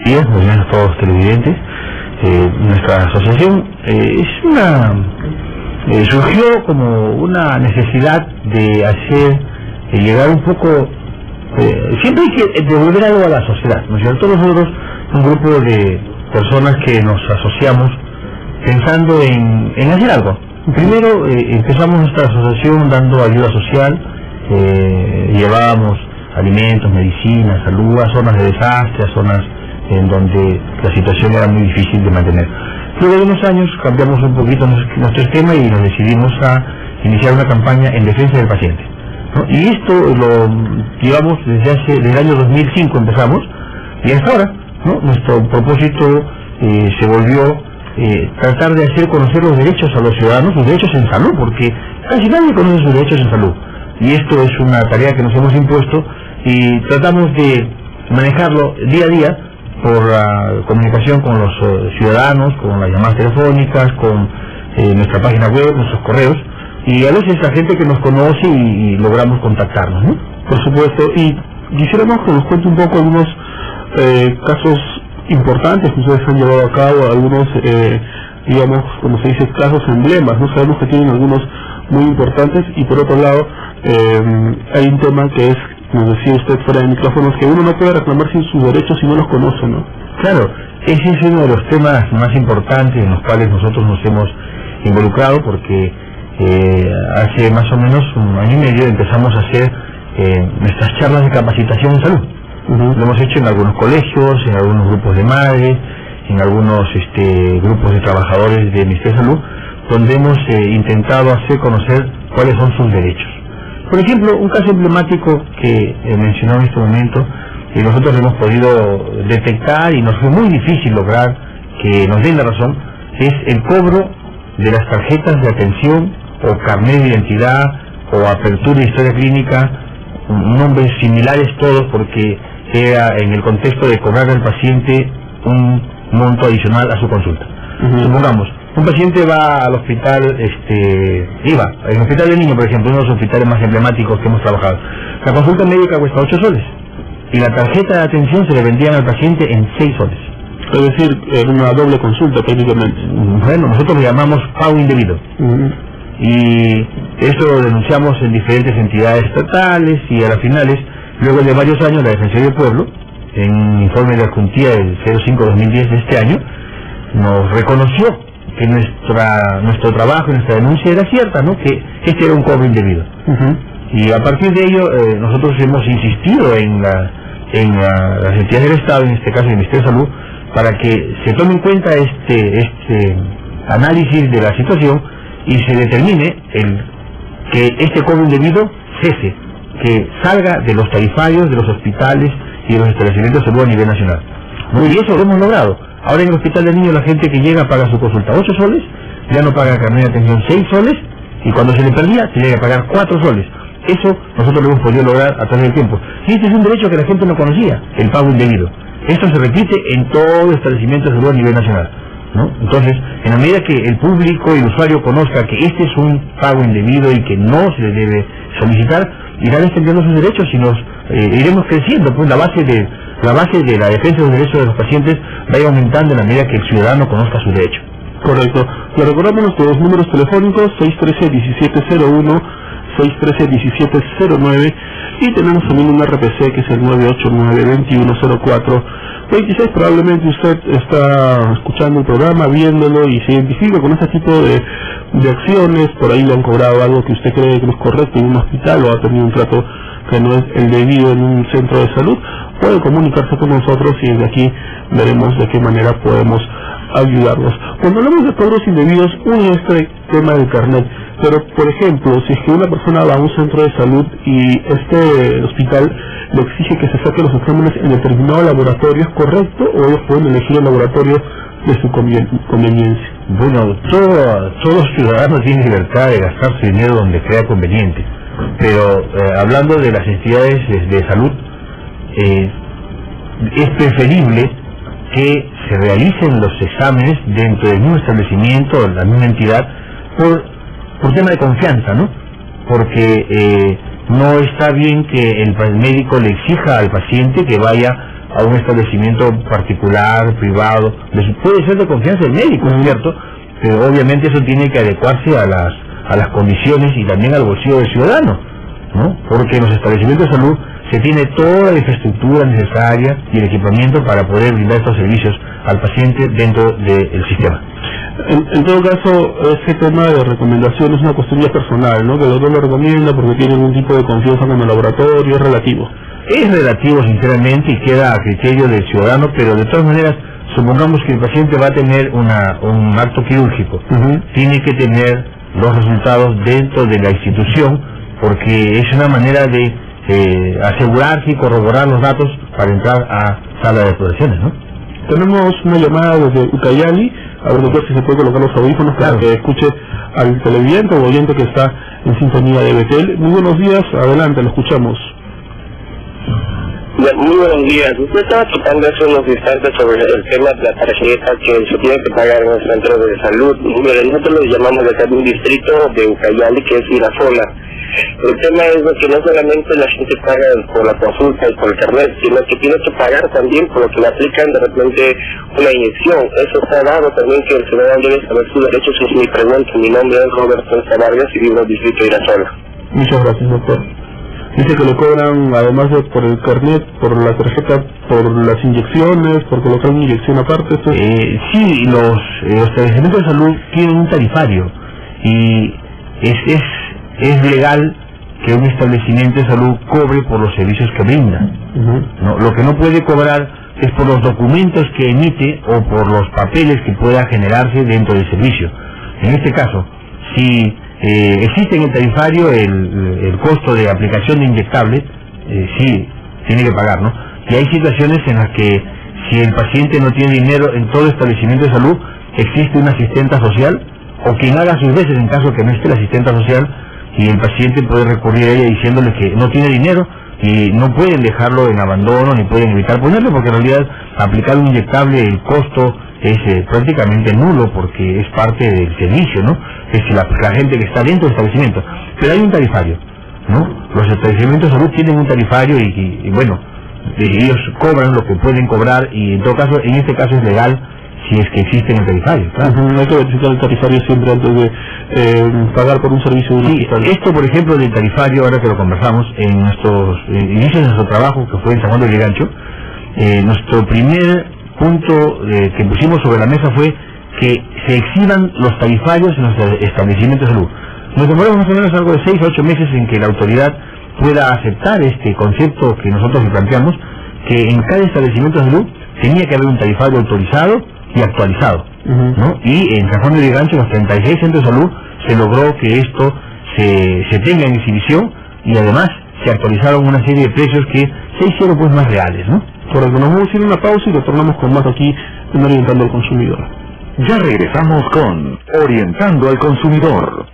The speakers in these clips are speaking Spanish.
Bien, muy bien a todos los televidentes. Nuestra asociación surgió como una necesidad de hacer llegar un poco, siempre hay que devolver algo a la sociedad, ¿no es cierto? Nosotros, un grupo de personas que nos asociamos pensando en hacer algo. Primero empezamos nuestra asociación dando ayuda social, llevábamos alimentos, medicinas, salud a zonas de desastre, a zonas en donde la situación era muy difícil de mantener. Luego de unos años cambiamos un poquito nuestro esquema y nos decidimos a iniciar una campaña en defensa del paciente, ¿no? Y esto lo llevamos desde el año 2005 empezamos, y hasta ahora, ¿no? Nuestro propósito se volvió tratar de hacer conocer los derechos a los ciudadanos, sus derechos en salud, porque casi nadie conoce sus derechos en salud. Y esto es una tarea que nos hemos impuesto y tratamos de manejarlo día a día por la comunicación con los ciudadanos, con las llamadas telefónicas, con nuestra página web, nuestros correos, y a veces la gente que nos conoce y logramos contactarnos, ¿no? Por supuesto, y quisiéramos que nos cuente un poco algunos casos importantes que ustedes han llevado a cabo, algunos, digamos, como se dice, casos emblemas, ¿no? Sabemos que tienen algunos muy importantes, y por otro lado, hay un tema que es, nos decía usted fuera de micrófonos, que uno no puede reclamar sin sus derechos si no los conoce, ¿no? Claro, ese es uno de los temas más importantes en los cuales nosotros nos hemos involucrado, porque hace más o menos un año y medio empezamos a hacer nuestras charlas de capacitación en salud. Lo hemos hecho en algunos colegios, en algunos grupos de madres, en algunos grupos de trabajadores del Ministerio de Salud, donde hemos intentado hacer conocer cuáles son sus derechos. Por ejemplo, un caso emblemático que mencionó en este momento, y nosotros hemos podido detectar y nos fue muy difícil lograr que nos den la razón, es el cobro de las tarjetas de atención o carnet de identidad o apertura de historia clínica, nombres similares todos, porque era en el contexto de cobrar al paciente un monto adicional a su consulta. Supongamos, un paciente va al hospital, el hospital del niño, por ejemplo, uno de los hospitales más emblemáticos que hemos trabajado. La consulta médica cuesta 8 soles y la tarjeta de atención se le vendían al paciente en 6 soles. Es decir, era una doble consulta prácticamente. Bueno, nosotros lo llamamos pago indebido. Y eso lo denunciamos en diferentes entidades estatales y a las finales, luego de varios años, la Defensoría del Pueblo, en un informe de adjuntía del 05-2010 de este año, nos reconoció que nuestro trabajo y nuestra denuncia era cierta, ¿no? Que este era un cobro indebido. Y a partir de ello, nosotros hemos insistido en las entidades del Estado, en este caso el Ministerio de Salud, para que se tome en cuenta este análisis de la situación y se determine que este cobro indebido cese, que salga de los tarifarios, de los hospitales y de los establecimientos de salud a nivel nacional, ¿no? Y eso lo hemos logrado. Ahora en el hospital del niño la gente que llega paga su consulta 8 soles, ya no paga carnet de atención 6 soles, y cuando se le perdía tiene que pagar 4 soles. Eso nosotros lo hemos podido lograr a través del tiempo. Y este es un derecho que la gente no conocía, el pago indebido. Esto se repite en todo establecimiento de salud a nivel nacional, ¿no? Entonces, en la medida que el público y el usuario conozca que este es un pago indebido y que no se le debe solicitar, irán extendiendo sus derechos y nos iremos creciendo, pues la base de la defensa de los derechos de los pacientes va a ir aumentando en la medida que el ciudadano conozca su derecho. Correcto. Le recordamos nuestros números telefónicos: 613-1701, 613-1709, y tenemos también un RPC que es el 989-2104. 26. Probablemente usted está escuchando el programa, viéndolo y se identifica con este tipo de acciones. Por ahí le han cobrado algo que usted cree que no es correcto en un hospital, o ha tenido un trato que no es el debido en un centro de salud. Puede comunicarse con nosotros y desde aquí veremos de qué manera podemos ayudarlos. Cuando hablamos de cobros indebidos, uno es este tema del carnet, pero por ejemplo, si es que una persona va a un centro de salud y este hospital le exige que se saque los exámenes en determinado laboratorio, ¿es correcto o ellos pueden elegir el laboratorio de su conveniencia? Bueno, todos los ciudadanos tienen libertad de gastar su dinero donde crea conveniente, pero hablando de las entidades de salud, es preferible que se realicen los exámenes dentro del mismo establecimiento, de la misma entidad, por tema de confianza, ¿no? Porque no está bien que el médico le exija al paciente que vaya a un establecimiento particular, privado, puede ser de confianza del médico, ¿es cierto? Pero obviamente eso tiene que adecuarse a las condiciones y también al bolsillo del ciudadano, ¿no? Porque en los establecimientos de salud se tiene toda la infraestructura necesaria y el equipamiento para poder brindar estos servicios al paciente dentro del sistema. En todo caso, ese tema de recomendación es una cuestión ya personal, ¿no? Que el doctor lo recomienda porque tiene algún tipo de confianza con el laboratorio, es relativo. Es relativo, sinceramente, y queda a criterio del ciudadano, pero de todas maneras, supongamos que el paciente va a tener un acto quirúrgico. Tiene que tener los resultados dentro de la institución, porque es una manera de asegurarse y corroborar los datos para entrar a sala de operaciones, ¿no? Tenemos una llamada desde Ucayali, a ver doctor si se puede colocar los audífonos para que escuche al televidente o oyente que está en sintonía de Betel. Muy buenos días, adelante, lo escuchamos. Muy buenos días. Usted estaba tocando hace unos instantes sobre el tema de la tarjeta que se tiene que pagar en el centro de salud. Mire, nosotros lo llamamos de acá de un distrito de Ucayali, que es Irasola. El tema es que no solamente la gente paga por la consulta y por el carnet, sino que tiene que pagar también por lo que le aplican de repente una inyección. Eso está dado también que el ciudadano debe saber sus derechos. Es mi pregunta. Mi nombre es Roberto Vargas y vivo en el distrito de Irasola. Muchas gracias, doctor. Dice que le cobran, además de por el carnet, por la tarjeta, por las inyecciones, por colocar una inyección aparte. Sí, los establecimientos de salud tienen un tarifario y es legal que un establecimiento de salud cobre por los servicios que brinda. ¿No? Lo que no puede cobrar es por los documentos que emite o por los papeles que pueda generarse dentro del servicio. En este caso, si existe en el tarifario el costo de aplicación de inyectable, sí, tiene que pagar, ¿no? Y hay situaciones en las que si el paciente no tiene dinero en todo establecimiento de salud, existe una asistenta social o quien haga sus veces en caso que no esté la asistenta social, y el paciente puede recurrir a ella diciéndole que no tiene dinero y no pueden dejarlo en abandono ni pueden evitar ponerlo, porque en realidad aplicar un inyectable, el costo es prácticamente nulo porque es parte del servicio, ¿no? Es la gente que está dentro del establecimiento. Pero hay un tarifario, ¿no? Los establecimientos de salud tienen un tarifario y bueno, ellos cobran lo que pueden cobrar y en todo caso, en este caso es legal si es que existe en el tarifario. Claro. Hay que verificar el tarifario siempre antes de pagar por un servicio de un hospital. Esto, por ejemplo, del tarifario, ahora que lo conversamos, en nuestros inicios de nuestro trabajo, que fue en San Juan de Lurigancho, nuestro primer punto que pusimos sobre la mesa fue que se exhiban los tarifarios en los establecimientos de salud. Nos demoramos más o menos algo de 6 a 8 meses en que la autoridad pueda aceptar este concepto que nosotros le planteamos, que en cada establecimiento de salud tenía que haber un tarifario autorizado y actualizado, ¿no? Y en San Juan de Lurigancho, en los 36 centros de salud, se logró que esto se tenga en exhibición y además se actualizaron una serie de precios que se hicieron pues más reales, ¿no? Por eso nos vamos a ir a una pausa y retornamos con más aquí en Orientando al Consumidor. Ya regresamos con Orientando al Consumidor.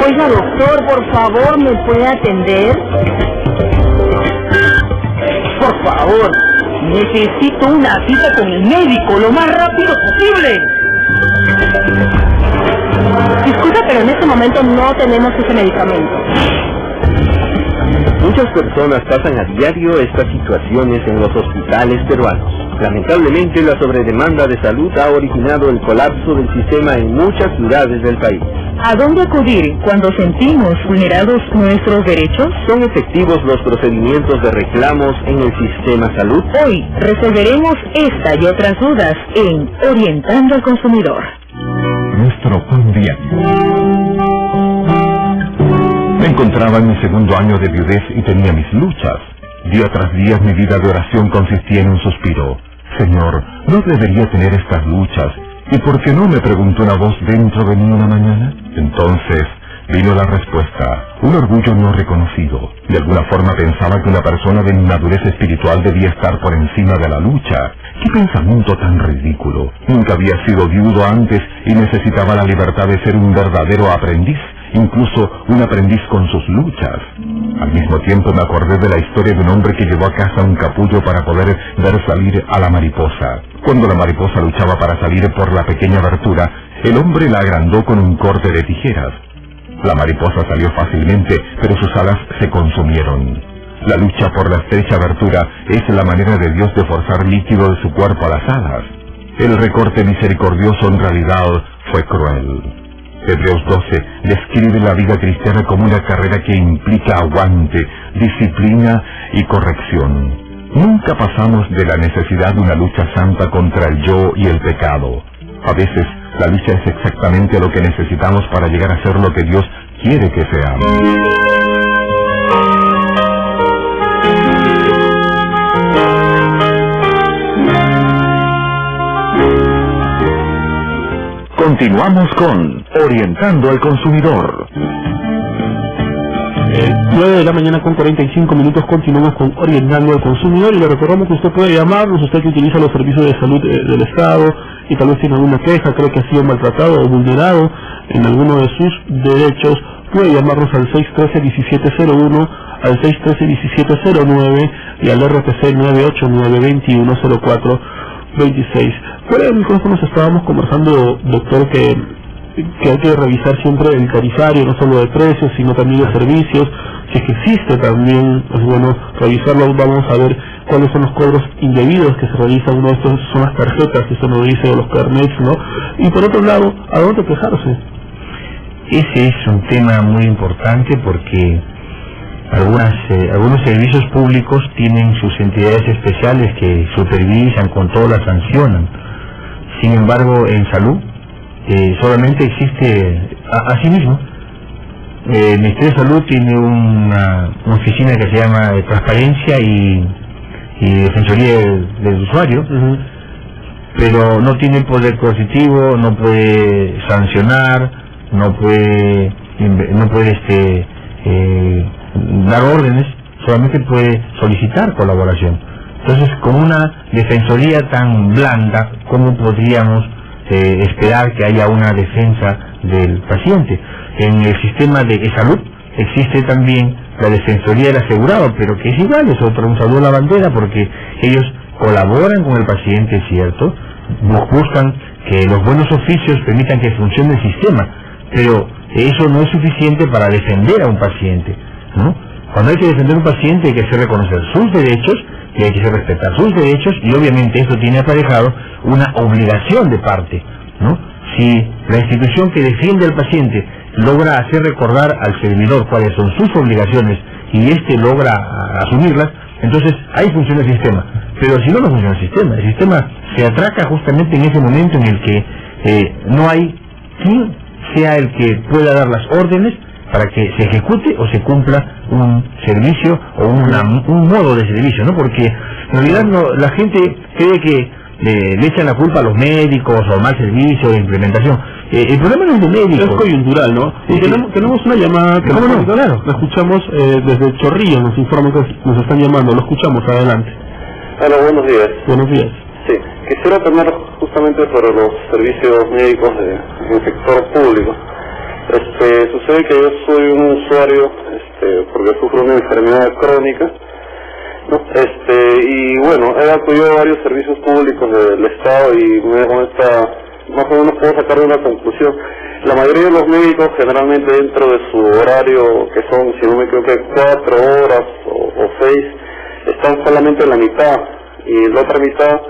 Oiga, doctor, por favor, ¿me puede atender? Por favor, necesito una cita con el médico lo más rápido posible. Disculpe, pero en este momento no tenemos ese medicamento. Muchas personas pasan a diario estas situaciones en los hospitales peruanos. Lamentablemente, la sobredemanda de salud ha originado el colapso del sistema en muchas ciudades del país. ¿A dónde acudir cuando sentimos vulnerados nuestros derechos? ¿Son efectivos los procedimientos de reclamos en el sistema salud? Hoy resolveremos esta y otras dudas en Orientando al Consumidor. Nuestro pan diario. Me encontraba en mi segundo año de viudez y tenía mis luchas. Día tras día mi vida de oración consistía en un suspiro. Señor, ¿no debería tener estas luchas? ¿Y por qué no?, me preguntó una voz dentro de mí una mañana. Entonces vino la respuesta, un orgullo no reconocido. De alguna forma pensaba que una persona de inmadurez espiritual debía estar por encima de la lucha. ¡Qué pensamiento tan ridículo! Nunca había sido viudo antes y necesitaba la libertad de ser un verdadero aprendiz, incluso un aprendiz con sus luchas. Al mismo tiempo me acordé de la historia de un hombre que llevó a casa un capullo para poder ver salir a la mariposa. Cuando la mariposa luchaba para salir por la pequeña abertura, el hombre la agrandó con un corte de tijeras. La mariposa salió fácilmente, pero sus alas se consumieron. La lucha por la estrecha abertura es la manera de Dios de forzar líquido de su cuerpo a las alas. El recorte misericordioso en realidad fue cruel. Hebreos 12 describe la vida cristiana como una carrera que implica aguante, disciplina y corrección. Nunca pasamos de la necesidad de una lucha santa contra el yo y el pecado. A veces la lucha es exactamente lo que necesitamos para llegar a ser lo que Dios quiere que seamos. Continuamos con Orientando al Consumidor. 9 de la mañana con 45 minutos, continuamos con Orientando al Consumidor y le recordamos que usted puede llamarnos, usted que utiliza los servicios de salud del Estado y tal vez tiene alguna queja, cree que ha sido maltratado o vulnerado en alguno de sus derechos, puede llamarnos al 613-1701, al 613-1709 y al RPC 989-2104-26. Fuera de micrófonos estábamos conversando, doctor, que hay que revisar siempre el tarifario, no solo de precios, sino también de servicios. Si es que existe también, pues bueno, revisarlo. Vamos a ver cuáles son los cobros indebidos que se realizan. Uno de estos son las tarjetas, que eso nos dice, o los carnets, ¿no? Y por otro lado, ¿a dónde quejarse? Ese es un tema muy importante porque algunos servicios públicos tienen sus entidades especiales que supervisan, controlan, sancionan. Sin embargo, en salud solamente existe asimismo. El Ministerio de Salud tiene una oficina que se llama Transparencia y Defensoría del Usuario, pero no tiene poder coercitivo, no puede sancionar, no puede dar órdenes, solamente puede solicitar colaboración. Entonces, con una defensoría tan blanda, ¿cómo podríamos esperar que haya una defensa del paciente? En el sistema de salud existe también la defensoría del asegurado, pero que es igual, es un saludo a la bandera, porque ellos colaboran con el paciente, ¿cierto? Buscan que los buenos oficios permitan que funcione el sistema, pero eso no es suficiente para defender a un paciente, ¿no? Cuando hay que defender a un paciente hay que hacer reconocer sus derechos y hay que hacer respetar sus derechos, y obviamente esto tiene aparejado una obligación de parte, ¿no? Si la institución que defiende al paciente logra hacer recordar al servidor cuáles son sus obligaciones y éste logra asumirlas, entonces ahí funciona el sistema. Pero si no, no funciona el sistema se atraca justamente en ese momento en el que no hay quien sea el que pueda dar las órdenes para que se ejecute o se cumpla un servicio o un modo de servicio, ¿no? Porque en realidad la gente cree que le echan la culpa a los médicos o mal servicio de implementación. El problema no es de médicos. Es coyuntural, ¿no? Y tenemos una llamada que claro. La escuchamos desde Chorrillos, nos informan que nos están llamando, lo escuchamos, adelante. Hola, buenos días. Buenos días. Sí, quisiera tener justamente sobre los servicios médicos del sector público. Sucede que yo soy un usuario, porque sufro una enfermedad crónica, ¿no? Y bueno, he acudido a varios servicios públicos del Estado y más o menos puedo sacar una conclusión. La mayoría de los médicos, generalmente dentro de su horario, que son, si no me equivoco, 4 horas o 6, están solamente en la mitad, y la otra mitad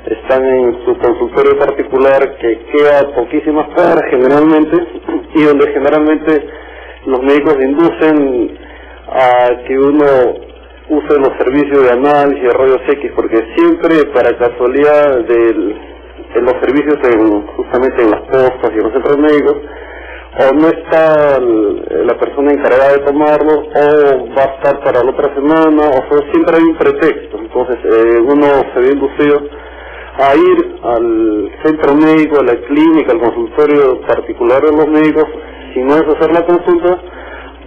están en su consultorio particular, que queda poquísimas cuadras generalmente, y donde generalmente los médicos inducen a que uno use los servicios de análisis de rayos X, porque siempre, para casualidad en los servicios justamente en las postas y en los centros médicos, o no está la persona encargada de tomarlo, o va a estar para la otra semana, o siempre hay un pretexto. Entonces uno se ve inducido a ir al centro médico, a la clínica, al consultorio particular de los médicos, si no es hacer la consulta,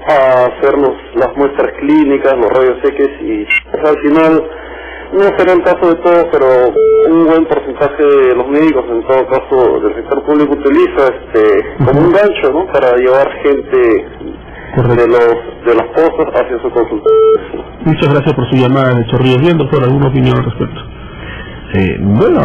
a hacer las muestras clínicas, los rayos X, y al final no será el caso de todos, pero un buen porcentaje de los médicos, en todo caso del sector público, utiliza como un gancho, ¿no?, para llevar gente de las postas hacia su consultorio. Muchas gracias por su llamada de Chorrillos. Bien, doctor, ¿alguna opinión al respecto? Bueno,